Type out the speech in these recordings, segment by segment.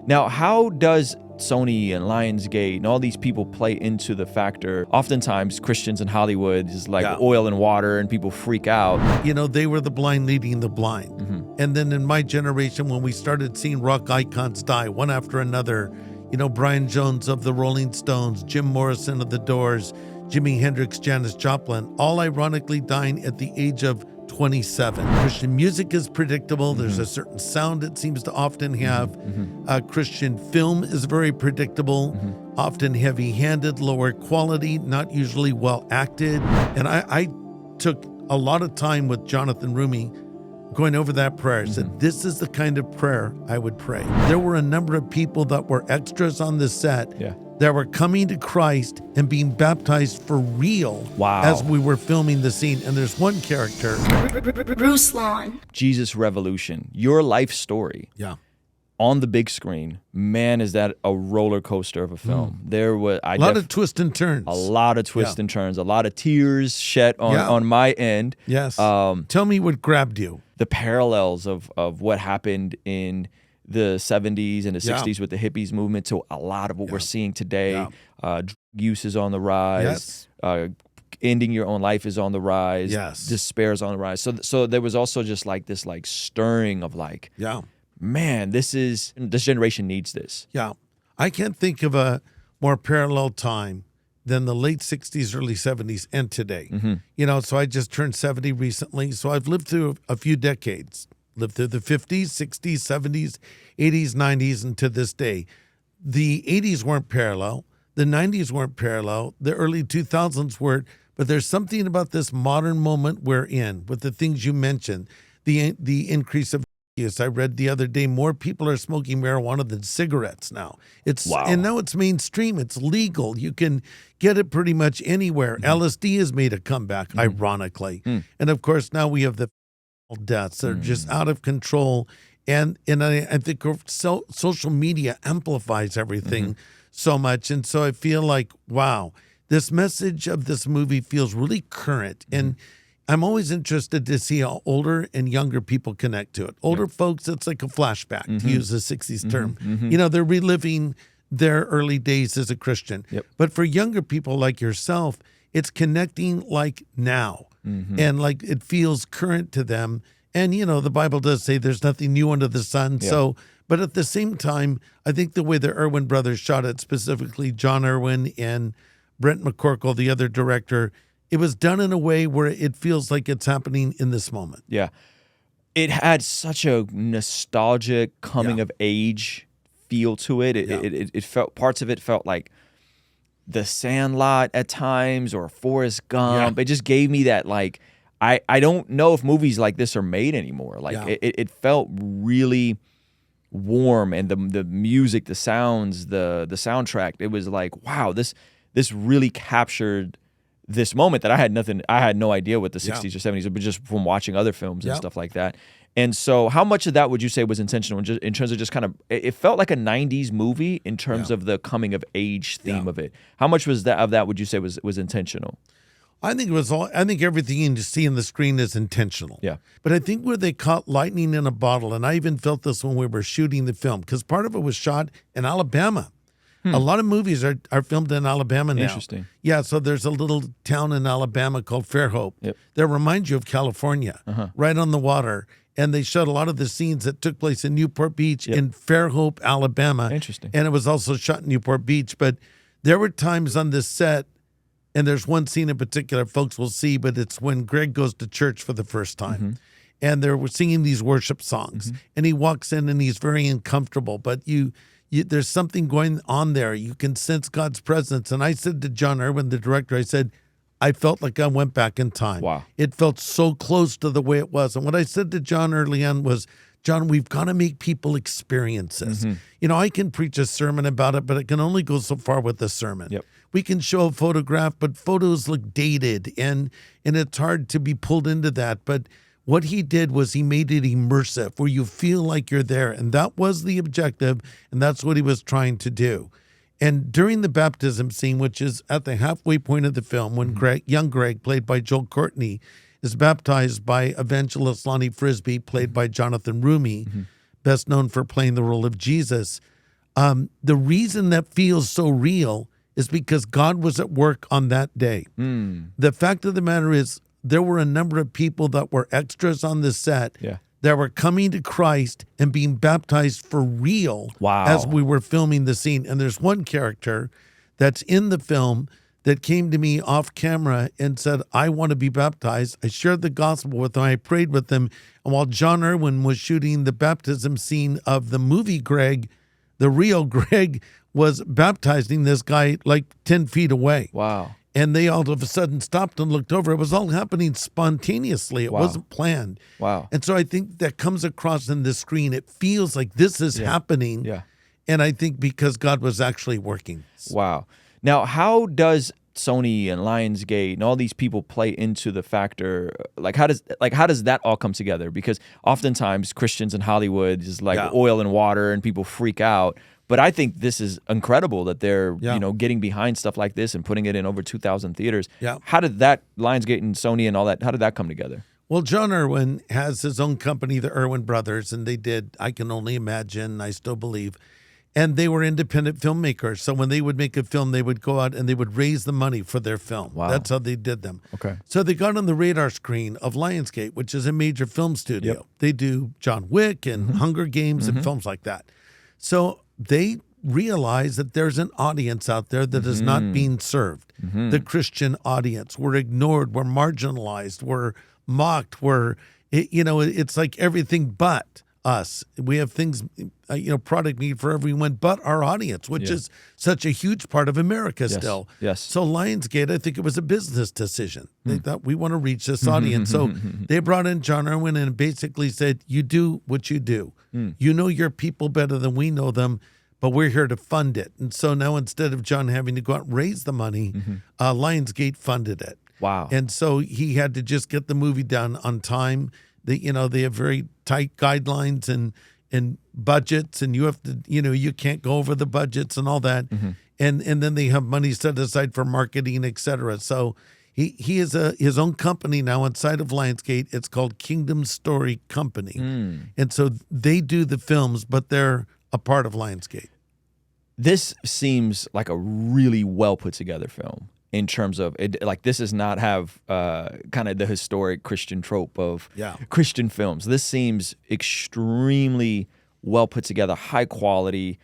Now, how does Sony and Lionsgate and all these people play into the factor? Oftentimes, Christians in Hollywood is like oil and water, and people freak out. You know, they were the blind leading the blind. And then in my generation, when we started seeing rock icons die one after another, you know, Brian Jones of the Rolling Stones, Jim Morrison of the Doors, Jimi Hendrix, Janis Joplin, all ironically dying at the age of 27. Christian music is predictable. There's a certain sound it seems to often have. Christian film is very predictable, often heavy-handed, lower quality, not usually well acted. And I took a lot of time with Jonathan Rumi going over that prayer. I said, this is the kind of prayer I would pray. There were a number of people that were extras on the set that were coming to Christ and being baptized for real as we were filming the scene. And there's one character, Ruslan. Jesus Revolution, your life story. On the big screen, man, is that a roller coaster of a film. There was a lot of twists and turns. A lot of twists and turns, a lot of tears shed on my end. Tell me what grabbed you. The parallels of what happened in the 70s and the 60s with the hippies movement to a lot of what we're seeing today. Drug use is on the rise. Ending your own life is on the rise. Despair is on the rise. So there was also just like this like stirring of like, man, this generation needs this. I can't think of a more parallel time than the late 60s, early 70s, and today. You know, so I just turned 70 recently, so I've lived through a few decades. Lived through the 50s, 60s, 70s, 80s, 90s, and to this day. The 80s weren't parallel. The 90s weren't parallel. The early 2000s weren't. But there's something about this modern moment we're in with the things you mentioned, the increase of use. I read the other day, more people are smoking marijuana than cigarettes now. And now it's mainstream. It's legal. You can get it pretty much anywhere. LSD has made a comeback, ironically. And of course, now we have the deaths that are just out of control. And I think social media amplifies everything so much. And so I feel like, wow, this message of this movie feels really current. And I'm always interested to see how older and younger people connect to it. Older folks, it's like a flashback, to use the 60s term. You know, they're reliving their early days as a Christian. But for younger people like yourself, it's connecting like now. And like it feels current to them. And, you know, the Bible does say there's nothing new under the sun. So, but at the same time, I think the way the Irwin brothers shot it, specifically John Irwin and Brent McCorkle, the other director, it was done in a way where it feels like it's happening in this moment. It had such a nostalgic coming of age feel to it. It felt, parts of it felt like The Sandlot at times or Forrest Gump. It just gave me that like, I don't know if movies like this are made anymore. Like it felt really warm, and the music, the sounds, the soundtrack, it was like, wow, this really captured this moment that I had no idea what the 60s or 70s, but just from watching other films and stuff like that. And so how much of that would you say was intentional in terms of just kind of, it felt like a 90s movie in terms of the coming of age theme of it. How much was that would you say was intentional? I think it was all. I think everything you see on the screen is intentional. But I think where they caught lightning in a bottle, and I even felt this when we were shooting the film, because part of it was shot in Alabama. A lot of movies are filmed in Alabama now. Interesting. So there's a little town in Alabama called Fairhope that reminds you of California, right on the water. And they shot a lot of the scenes that took place in Newport Beach in Fairhope, Alabama. Interesting. And it was also shot in Newport Beach. But there were times on this set, and there's one scene in particular folks will see, but it's when Greg goes to church for the first time. And they're singing these worship songs. And he walks in and he's very uncomfortable. But there's something going on there. You can sense God's presence. And I said to John Irwin, the director, I said, I felt like I went back in time. It felt so close to the way it was. And what I said to John early on was, John, we've got to make people experience this. You know, I can preach a sermon about it, but it can only go so far with the sermon. We can show a photograph, but photos look dated, and it's hard to be pulled into that. But what he did was he made it immersive, where you feel like you're there. And that was the objective, and that's what he was trying to do. And during the baptism scene, which is at the halfway point of the film, when young Greg, played by Joel Courtney, is baptized by evangelist Lonnie Frisbee, played by Jonathan Rumi, best known for playing the role of Jesus, The reason that feels so real is because God was at work on that day. The fact of the matter is, there were a number of people that were extras on the set that were coming to Christ and being baptized for real as we were filming the scene. And there's one character that's in the film that came to me off camera and said, I want to be baptized. I shared the gospel with him. I prayed with him. And while John Irwin was shooting the baptism scene of the movie Greg, the real Greg was baptizing this guy like 10 feet away. Wow. And they all of a sudden stopped and looked over. It was all happening spontaneously. It wasn't planned. Wow. And so I think that comes across in the screen. It feels like this is happening. Yeah. And I think because God was actually working. Wow. Now, how does Sony and Lionsgate and all these people play into the factor? Like, how does that all come together? Because oftentimes Christians in Hollywood is like oil and water, and people freak out. But I think this is incredible that they're getting behind stuff like this and putting it in over 2,000 theaters. Yeah. How did that Lionsgate and Sony and all that? How did that come together? Well, John Irwin has his own company, the Irwin Brothers, and they did I Can Only Imagine, I Still Believe. And they were independent filmmakers. So when they would make a film, they would go out and they would raise the money for their film. Wow. That's how they did them. Okay. So they got on the radar screen of Lionsgate, which is a major film studio. Yep. They do John Wick and Hunger Games and films like that. So they realize that there's an audience out there that is not being served. The Christian audience. We're ignored. We're marginalized. We're mocked. It's like everything but us. We have things, product need for everyone but our audience, which is such a huge part of America still. Yes. So Lionsgate, I think it was a business decision. They thought we want to reach this audience. So they brought in John Irwin and basically said, you do what you do. You know your people better than we know them, but we're here to fund it. And so now instead of John having to go out and raise the money, Lionsgate funded it. Wow. And so he had to just get the movie done on time. They have very tight guidelines and budgets, and you have to, you can't go over the budgets and all that. And then they have money set aside for marketing, et cetera. So he has his own company now inside of Lionsgate. It's called Kingdom Story Company. And so they do the films, but they're a part of Lionsgate. This seems like a really well put together film in terms of it. Like, this does not have kind of the historic Christian trope of Christian films. This seems extremely well put together, high quality,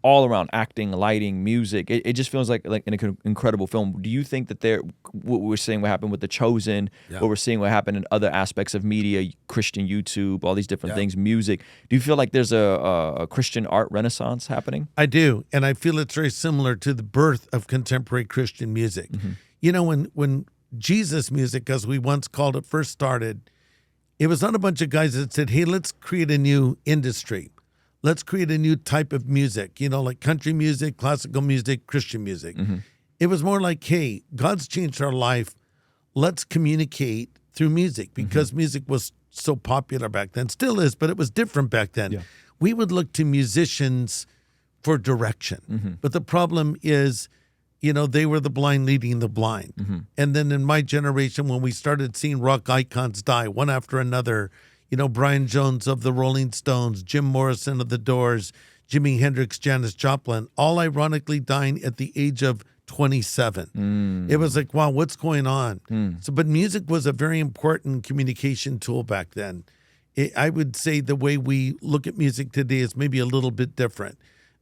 all around acting, lighting, music. It just feels like an incredible film. Do you think that what we're seeing what happened with The Chosen, what we're seeing what happened in other aspects of media, Christian YouTube, all these different things, music, do you feel like there's a Christian art renaissance happening? I do, and I feel it's very similar to the birth of contemporary Christian music. When Jesus music, as we once called it, first started, it was not a bunch of guys that said, hey, let's create a new industry. Let's create a new type of music, like country music, classical music, Christian music. It was more like, hey, God's changed our life. Let's communicate through music, because music was so popular back then. Still is, but it was different back then. We would look to musicians for direction. But the problem is, they were the blind leading the blind. And then in my generation, when we started seeing rock icons die one after another, Brian Jones of the Rolling Stones, Jim Morrison of the Doors, Jimi Hendrix, Janis Joplin, all ironically dying at the age of 27. It was like, wow, what's going on? But music was a very important communication tool back then. I would say the way we look at music today is maybe a little bit different.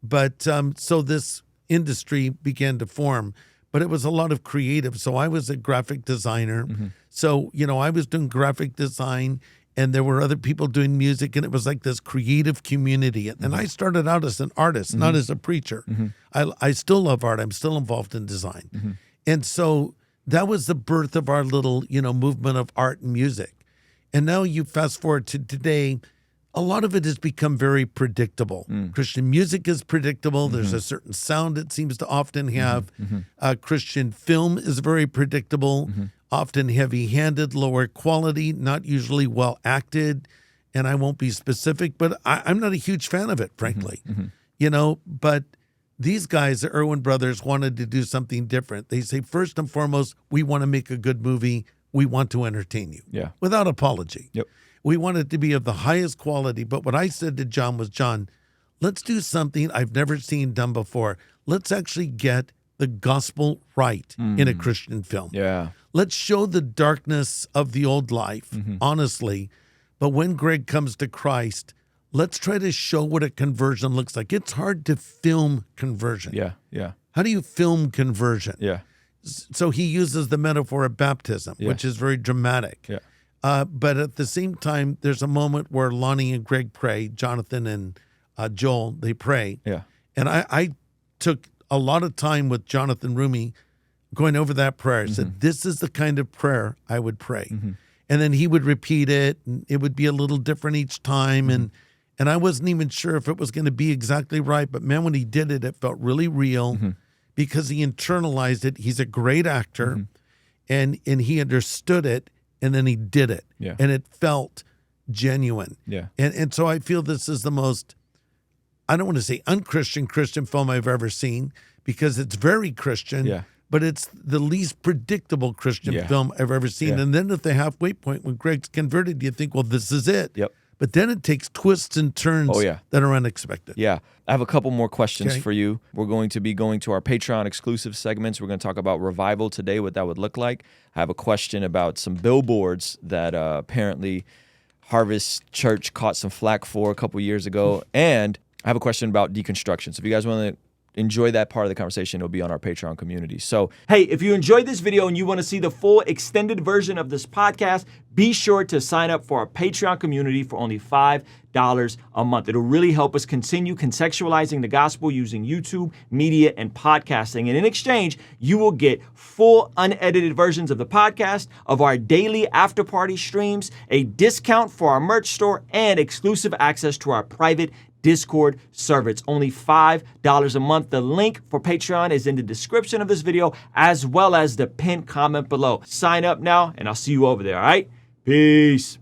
But so this industry began to form. But it was a lot of creative. So I was a graphic designer. So, I was doing graphic design, and there were other people doing music, and it was like this creative community. And I started out as an artist, not as a preacher. I still love art. I'm still involved in design. And so that was the birth of our little, movement of art and music. And now you fast forward to today, a lot of it has become very predictable. Christian music is predictable. There's a certain sound it seems to often have. Christian film is very predictable. Often heavy-handed, lower quality, not usually well acted, and I won't be specific, but I'm not a huge fan of it, frankly. But these guys, the Irwin brothers, wanted to do something different. They say, first and foremost, we want to make a good movie. We want to entertain you, without apology. We want it to be of the highest quality. But what I said to John was, John, let's do something I've never seen done before. Let's actually get the gospel right in a Christian film. Yeah. Let's show the darkness of the old life, honestly. But when Greg comes to Christ, let's try to show what a conversion looks like. It's hard to film conversion. Yeah. Yeah. How do you film conversion? Yeah. So he uses the metaphor of baptism, which is very dramatic. Yeah. But at the same time, there's a moment where Lonnie and Greg pray, Jonathan and Joel, they pray. Yeah. And I took a lot of time with Jonathan Rumi going over that prayer. I said, this is the kind of prayer I would pray. And then he would repeat it, and it would be a little different each time. And I wasn't even sure if it was going to be exactly right. But man, when he did it, it felt really real because he internalized it. He's a great actor, and he understood it, and then he did it. Yeah. And it felt genuine. Yeah. And so I feel this is the most, I don't want to say unchristian Christian film I've ever seen, because it's very Christian. Yeah. But it's the least predictable Christian film I've ever seen. Yeah. And then at the halfway point, when Greg's converted, you think, well, this is it. Yep. But then it takes twists and turns that are unexpected. Yeah. I have a couple more questions Okay. for you. We're going to be going to our Patreon exclusive segments. We're going to talk about revival today, what that would look like. I have a question about some billboards that apparently Harvest Church caught some flack for a couple years ago. And I have a question about deconstruction. So if you guys want to enjoy that part of the conversation, it'll be on our Patreon community. So, hey, if you enjoyed this video and you want to see the full extended version of this podcast, be sure to sign up for our Patreon community for only $5 a month. It'll really help us continue contextualizing the gospel using YouTube, media, and podcasting. And in exchange, you will get full unedited versions of the podcast, of our daily after party streams, a discount for our merch store, and exclusive access to our private Discord server. It's only $5 a month. The link for Patreon is in the description of this video, as well as the pinned comment below. Sign up now, and I'll see you over there, all right? Peace.